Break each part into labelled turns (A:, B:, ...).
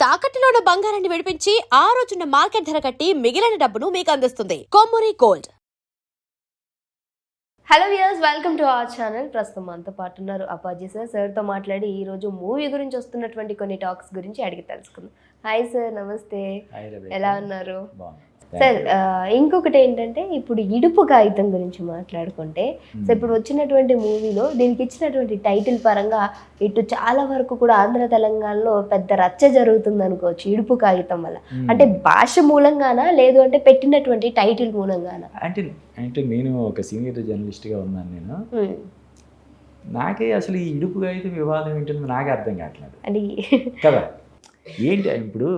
A: తాకట్టులో ఉన్న బంగారాన్ని విడిపించి ఆ రోజున్న మార్కెట్ ధర కట్టి మిగిలిన డబ్బును మీకు అందిస్తుంది Kommuri gold.
B: Hello viewers, welcome to our channel. ప్రస్తుతం మనతో పాటు ఉన్నారు అప్పాజీ సార్. సార్తో మాట్లాడి ఈరోజు మూవీ గురించి వస్తున్నటువంటి కొన్ని టాక్స్ గురించి అడిగి తెలుసుకుందాం. హాయ్ సార్, నమస్తే. ఎలా ఉన్నారు సార్? ఇంకొకటి ఏంటంటే, ఇప్పుడు ఇడుపు కాగితం గురించి మాట్లాడుకుంటే, సో ఇప్పుడు వచ్చినటువంటి మూవీలో దీనికి ఇచ్చినటువంటి టైటిల్ పరంగా ఇటు చాలా వరకు కూడా ఆంధ్ర తెలంగాణలో పెద్ద రచ్చ జరుగుతుంది అనుకోవచ్చు ఇడుపు కాగితం వల్ల. అంటే భాష మూలంగానా, లేదు అంటే పెట్టినటువంటి టైటిల్ మూలంగానా?
C: అంటే నేను ఒక సీనియర్ జర్నలిస్ట్గా ఉన్నాను. నేను నాకే అసలు ఈ ఇడుపు కాగితం వివాదం ఏంటంటే నాకే అర్థం కావట్లేదు
B: అది
C: కదా. ఏంటి ఇప్పుడు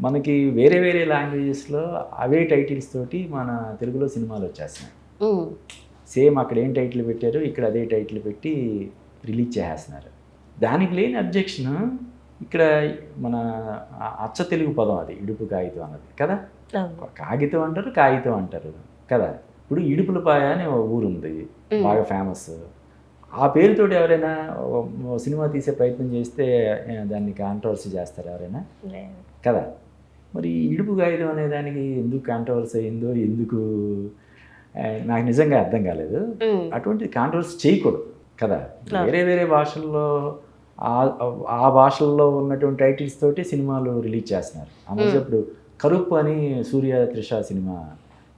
C: మనకి వేరే వేరే లాంగ్వేజెస్లో అవే టైటిల్స్ తోటి మన తెలుగులో సినిమాలు వచ్చేస్తున్నాయి. సేమ్ అక్కడ ఏం టైటిల్ పెట్టారు, ఇక్కడ అదే టైటిల్ పెట్టి రిలీజ్ చేసేస్తున్నారు. దానికి లేని అబ్జెక్షన్ ఇక్కడ మన అచ్చ తెలుగు పదం అది ఇడుపు కాగితం అన్నది కదా. కాగితం అంటారు, కాగితం అంటారు కదా. ఇప్పుడు ఇడుపులపాయ అని ఒక ఊరు ఉంది, బాగా ఫేమస్. ఆ పేరుతోటి ఎవరైనా సినిమా తీసే ప్రయత్నం చేస్తే దాన్ని కాంట్రవర్సీ చేస్తారు ఎవరైనా కదా. మరి ఇడుపు కాగితం అనే దానికి ఎందుకు కాంట్రవర్సీ అయిందో ఎందుకు నాకు నిజంగా అర్థం కాలేదు. అటువంటి కాంట్రవర్సీ చేయకూడదు కదా. వేరే వేరే భాషల్లో ఆ భాషల్లో ఉన్నటువంటి టైటిల్స్ తోటి సినిమాలు రిలీజ్ చేస్తున్నారు. అందులో ఇప్పుడు కరుపు అని సూర్య త్రిష సినిమా,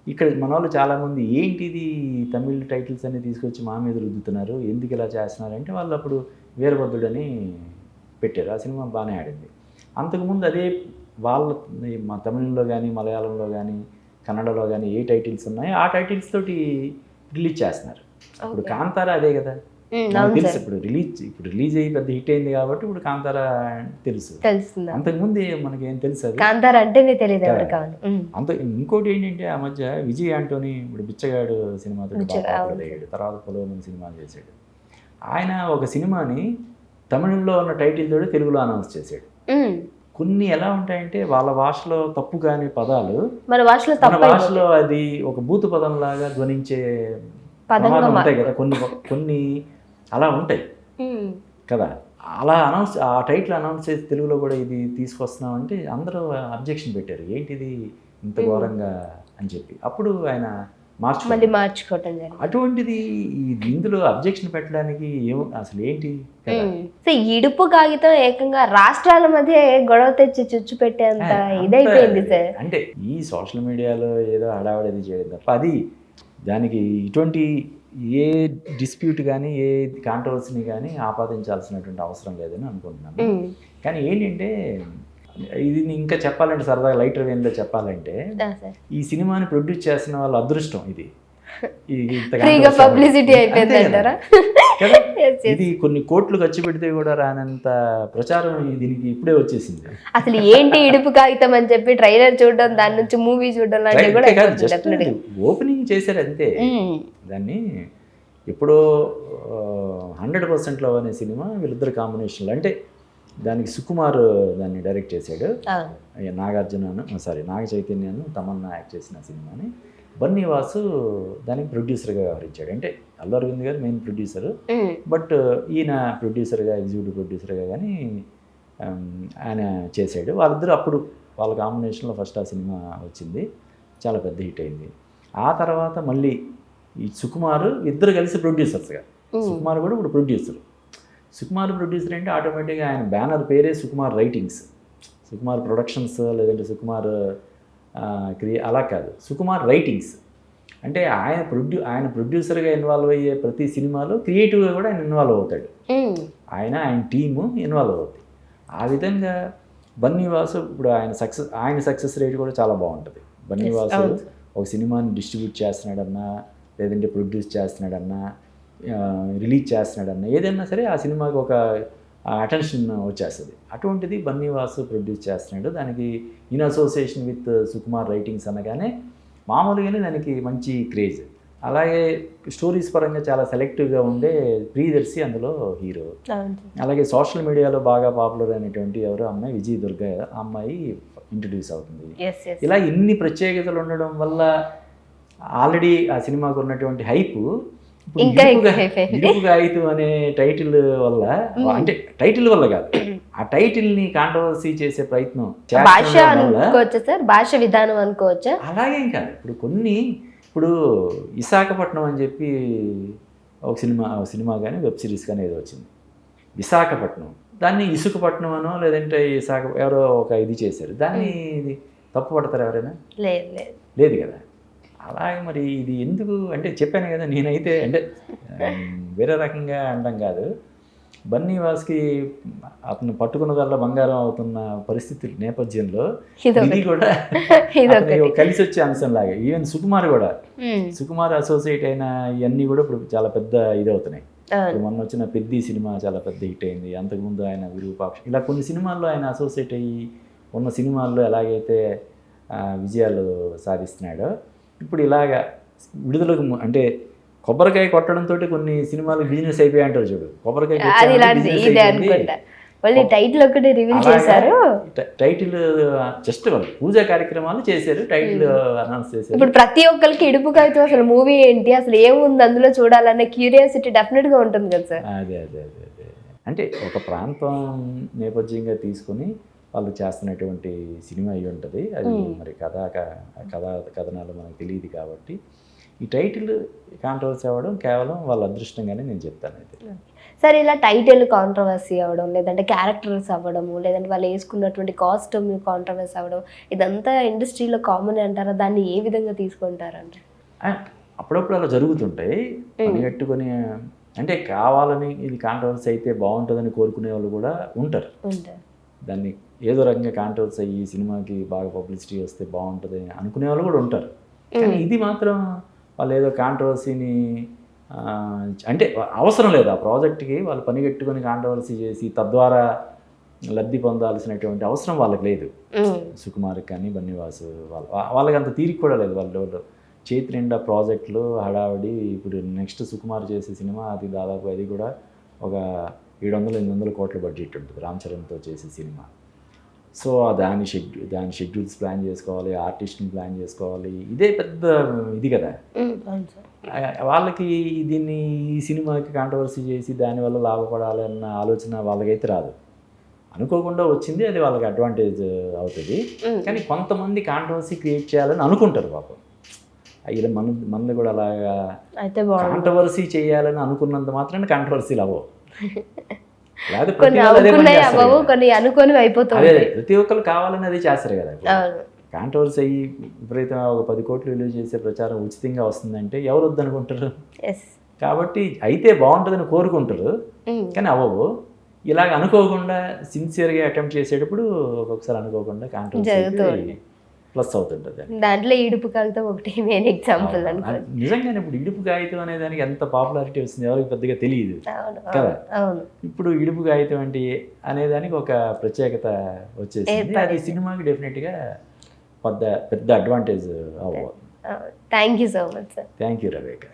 C: ఇక్కడ మన వాళ్ళు చాలామంది ఏంటిది తమిళ్ టైటిల్స్ అన్ని తీసుకొచ్చి మా మీద రుద్దుతున్నారు, ఎందుకు ఇలా చేస్తున్నారు అంటే వాళ్ళు అప్పుడు వీరభద్రుడని పెట్టారు. ఆ సినిమా బాగానే ఆడింది. అంతకుముందు అదే వాళ్ళ మా తమిళంలో కానీ మలయాళంలో కానీ కన్నడలో కానీ ఏ టైటిల్స్ ఉన్నాయో ఆ టైటిల్స్ తోటి రిలీజ్ చేస్తున్నారు. ఇప్పుడు కాంతారా అదే కదా, తెలుసు. ఇప్పుడు రిలీజ్ అయ్యి పెద్ద హిట్ అయింది కాబట్టి ఇప్పుడు కాంతారా తెలుసు. అంతకుముందు మనకి ఏం తెలుసు,
B: కాంతారా అంటేనే తెలియదు.
C: అంత ఇంకోటి ఏంటంటే ఆ మధ్య విజయ్ ఆంటోనీ ఇప్పుడు బిచ్చగాడు సినిమాతో అయ్యాడు, తర్వాత పొలవమని సినిమాలు చేశాడు. ఆయన ఒక సినిమాని తమిళంలో ఉన్న టైటిల్ తోటి తెలుగులో అనౌన్స్ చేశాడు. కొన్ని ఎలా ఉంటాయంటే వాళ్ళ భాషలో తప్పు కాని పదాలు మన భాషలో అది ఒక భూత పదంలాగా ధ్వనించే ప్రమాదం ఉంటాయి కదా. కొన్ని అలా ఉంటాయి కదా. అలా ఆ టైటిల్ అనౌన్స్ చేసి తెలుగులో కూడా ఇది తీసుకొస్తున్నాం అంటే అందరూ అబ్జెక్షన్ పెట్టారు, ఏంటిది ఇంత ఘోరంగా అని చెప్పి. అప్పుడు ఆయన
B: మార్చుకోవటం.
C: అటువంటిది ఇందులో అబ్జెక్షన్ పెట్టడానికి అసలు ఏంటి?
B: సో ఇడుపు కాగితం ఏకంగా రాష్ట్రాల మధ్య గొడవ తెచ్చి చుచ్చు పెట్టేంత ఇదైపోయింది సార్.
C: అంటే ఈ సోషల్ మీడియాలో ఏదో హడావడి చేయడం తప్ప అది దానికి ఇటువంటి ఏ డిస్ప్యూట్ కానీ ఏ కాంట్రవర్సీని కానీ ఆపాదించాల్సినటువంటి అవసరం లేదని అనుకుంటున్నాను. కానీ ఏంటంటే ఇది ఇంకా చెప్పాలంటే సరదాగా లైటర్ వేన్లో చెప్పాలంటే ఈ సినిమాని ప్రొడ్యూస్ చేసిన వాళ్ళ అదృష్టం ఇది. ఇది కొన్ని కోట్లు ఖర్చు పెడితే కూడా రానంత ప్రచారం దీనికి ఇప్పుడే వచ్చేసింది.
B: అసలు ఏంటి ఇడుపు కాగితం అని చెప్పి ట్రైలర్ చూడడం, దాని నుంచి మూవీ చూడడం
C: ఓపెనింగ్ చేశారు అంతే. దాన్ని ఎప్పుడో 100% అనే సినిమా వీళ్ళిద్దరు కాంబినేషన్లో, అంటే దానికి సుకుమార్ దాన్ని డైరెక్ట్ చేశాడు, నాగ చైతన్యను తమన్నా యాక్ట్ చేసిన సినిమాని. బన్నీ వాసు దానికి ప్రొడ్యూసర్గా వ్యవహరించాడు. అంటే అల్లు అరవింద్ గారు మెయిన్ ప్రొడ్యూసరు, బట్ ఈయన ప్రొడ్యూసర్గా ఎగ్జిక్యూటివ్ ప్రొడ్యూసర్గా కానీ ఆయన చేశాడు. వాళ్ళిద్దరూ అప్పుడు వాళ్ళ కాంబినేషన్లో ఫస్ట్ ఆ సినిమా వచ్చింది, చాలా పెద్ద హిట్ అయింది. ఆ తర్వాత మళ్ళీ ఈ సుకుమార్ ఇద్దరు కలిసి ప్రొడ్యూసర్స్గా, సుకుమార్ కూడా ఇప్పుడు ప్రొడ్యూసర్. సుకుమార్ ప్రొడ్యూసర్ అంటే ఆటోమేటిక్గా ఆయన బ్యానర్ పేరే సుకుమార్ రైటింగ్స్, సుకుమార్ ప్రొడక్షన్స్ లేదంటే సుకుమార్ అలా కాదు, సుకుమార్ రైటింగ్స్. అంటే ఆయన ప్రొడ్యూసర్గా ఇన్వాల్వ్ అయ్యే ప్రతి సినిమాలో క్రియేటివ్గా కూడా ఆయన ఇన్వాల్వ్ అవుతాడు. ఆయన టీము ఇన్వాల్వ్ అవుతుంది. ఆ విధంగా బన్నీ వాసు ఇప్పుడు ఆయన సక్సెస్ రేట్ కూడా చాలా బాగుంటుంది. బన్నీ వాసు ఒక సినిమాని డిస్ట్రిబ్యూట్ చేస్తున్నాడన్నా, లేదంటే ప్రొడ్యూస్ చేస్తున్నాడన్నా, రిలీజ్ చేస్తున్నాడన్నా, ఏదైనా సరే ఆ సినిమాకి ఒక అటెన్షన్ వచ్చేస్తుంది. అటువంటిది బన్నీ వాసు ప్రొడ్యూస్ చేస్తున్నాడు. దానికి in association with Sukumar writings అనగానే మామూలుగానే దానికి మంచి క్రేజ్. అలాగే స్టోరీస్ పరంగా చాలా సెలెక్టివ్గా ఉండే ప్రియదర్శి అందులో హీరో. అలాగే సోషల్ మీడియాలో బాగా పాపులర్ అయినటువంటి ఎవరో అమ్మాయి విజయ్ దుర్గ, ఆ అమ్మాయి ఇంట్రడ్యూస్ అవుతుంది. ఇలా ఇన్ని ప్రత్యేకతలు ఉండడం వల్ల ఆల్రెడీ ఆ సినిమాకు ఉన్నటువంటి హైప్ ఇడుపు కాగితం అనే టైటిల్ వల్ల, అంటే టైటిల్ వల్ల కాదు, ఆ టైటిల్ని కాంట్రవర్సీ చేసే ప్రయత్నం
B: భాష
C: చేస్తుండడం వల్ల
B: అనుకోవచ్చా సార్, భాష విధానం అనుకోవచ్చా?
C: అలాగేం కాదు. ఇప్పుడు విశాఖపట్నం అని చెప్పి ఒక సినిమా కానీ వెబ్ సిరీస్ కానీ ఏదో వచ్చింది. విశాఖపట్నం దాన్ని ఇసుకపట్నం అనో లేదంటే ఎవరో ఒక ఇది చేశారు, దాన్ని ఇది తప్పు పడతారు ఎవరైనా?
B: లేదు లేదు
C: లేదు కదా. అలాగే మరి ఇది ఎందుకు అంటే చెప్పాను కదా, నేనైతే అంటే వేరే రకంగా అనడం కాదు, బన్నీవాస్కి అతను పట్టుకున్నదల్లా బంగారం అవుతున్న పరిస్థితి నేపథ్యంలో ఇది కూడా అతనికి కలిసి వచ్చే అంశం లాగా. ఈవెన్ సుకుమార్ అసోసియేట్ అయిన ఇవన్నీ కూడా ఇప్పుడు చాలా పెద్ద ఇది అవుతున్నాయి. మొన్న వచ్చిన పెద్ద సినిమా చాలా పెద్ద హిట్ అయింది. అంతకుముందు ఆయన విరూపాక్ష, ఇలా కొన్ని సినిమాల్లో ఆయన అసోసియేట్ అయ్యి ఉన్న సినిమాల్లో ఎలాగైతే విజయాలు సాధిస్తున్నాడో ఇప్పుడు ఇలాగా విడుదలకు అంటే కొబ్బరికాయ కొట్టడంతో కొన్ని సినిమాలు బిజినెస్ అయిపోయి అంటారు చూడు. కొబ్బరికాయ
B: టైటిల్ ఒకటి రివీల్ చేశారు.
C: టైటిల్ జస్ట్ వాళ్ళు పూజా కార్యక్రమాలు చేశారు, టైటిల్ అనౌన్స్ చేశారు.
B: ఇప్పుడు ప్రతి ఒక్కరికి ఇడుపు కాగితం అసలు మూవీ ఏంటి, అసలు ఏముంది అందులో చూడాలనే క్యూరియాసిటీ డెఫినెట్ గా ఉంటుంది కదా సార్.
C: అదే అంటే ఒక ప్రాంతం నేపథ్యంగా తీసుకొని వాళ్ళు చేస్తున్నటువంటి సినిమా అయి ఉంటుంది. అది మరి కథనాలు మనకు తెలియదు కాబట్టి ఈ టైటిల్ కాంట్రవర్సీ అవ్వడం కేవలం వాళ్ళ అదృష్టంగానే నేను చెప్తాను. అయితే
B: సార్ ఇలా టైటిల్ కాంట్రవర్సీ అవ్వడం, లేదంటే క్యారెక్టర్స్ అవ్వడము, లేదంటే వాళ్ళు వేసుకున్నటువంటి కాస్ట్యూమ్ కాంట్రవర్సీ అవ్వడం, ఇదంతా ఇండస్ట్రీలో కామన్ అంటారా? దాన్ని ఏ విధంగా తీసుకుంటారంటే
C: అప్పుడప్పుడు అలా జరుగుతుంటాయి. పనిగట్టుకొని అంటే కావాలని ఇది కాంట్రవర్సీ అయితే బాగుంటుందని కోరుకునే వాళ్ళు కూడా ఉంటారు. దాన్ని ఏదో రకంగా కాంట్రవర్సీ అయ్యి సినిమాకి బాగా పబ్లిసిటీ వస్తే బాగుంటుంది అనుకునే వాళ్ళు కూడా ఉంటారు. కానీ ఇది మాత్రం వాళ్ళు ఏదో కాంట్రవర్సీని అంటే అవసరం లేదు. ఆ ప్రాజెక్ట్కి వాళ్ళు పనిగట్టుకొని కాంట్రవర్సీ చేసి తద్వారా లబ్ధి పొందాల్సినటువంటి అవసరం వాళ్ళకి లేదు. సుకుమార్కి కానీ బన్నీవాసు వాళ్ళకి అంత తీరిక కూడా లేదు. వాళ్ళు చేతి నిండా ప్రాజెక్టులు హడావిడి. ఇప్పుడు నెక్స్ట్ సుకుమార్ చేసే సినిమా అది దాదాపు అది కూడా ఒక 700-800 కోట్ల బడ్జెట్ ఉంటుంది రామ్ చరణ్తో చేసే సినిమా. సో దాని షెడ్యూల్స్ ప్లాన్ చేసుకోవాలి, ఆర్టిస్ట్ని ప్లాన్ చేసుకోవాలి, ఇదే పెద్ద ఇది కదా. వాళ్ళకి దీన్ని ఈ సినిమాకి కాంట్రవర్సీ చేసి దానివల్ల లాభపడాలి అన్న ఆలోచన వాళ్ళకైతే రాదు. అనుకోకుండా వచ్చింది, అది వాళ్ళకి అడ్వాంటేజ్ అవుతుంది. కానీ కొంతమంది కాంట్రవర్సీ క్రియేట్ చేయాలని అనుకుంటారు పాపం. ఇలా మనది కూడా అలాగా కాంట్రవర్సీ చేయాలని అనుకున్నంత మాత్రాన కాంట్రవర్సీలు అవ్వవు.
B: కొన్ని అనుకోని అయిపోతుంది.
C: ప్రతి ఒక్కరు కావాలని అది చేస్తారు కదా. కాంట్రవర్సీ అయ్యి విపరీతం ఒక 10 కోట్లు విలువ చేసే ప్రచారం ఉచితంగా వస్తుందంటే ఎవరు వద్దనుకుంటారు? కాబట్టి అయితే బాగుంటుందని కోరుకుంటారు, కానీ అవ్వవు. ఇలాగ అనుకోకుండా సిన్సియర్గా అటెంప్ట్ చేసేటప్పుడు ఒక్కొక్కసారి అనుకోకుండా కాంట్రవర్సీ ప్లస్ అవుతుంటుంది.
B: దాంట్లో ఇడుపు కాగితం ఒకటి మెయిన్ ఎగ్జాంపుల్.
C: నిజంగానే ఇప్పుడు ఇడుపు కాగితం అనే దానికి ఎంత పాపులారిటీ వస్తుంది ఎవరికి పెద్దగా తెలియదు కదా. ఇప్పుడు ఇడుపు కాగితం అంటే అనేదానికి ఒక ప్రత్యేకత వచ్చేసింది. అది సినిమాకి డెఫినెట్గా పెద్ద అడ్వాంటేజ్ అవ్వాలి.
B: Thank you so much sir.
C: Thank you రవేక.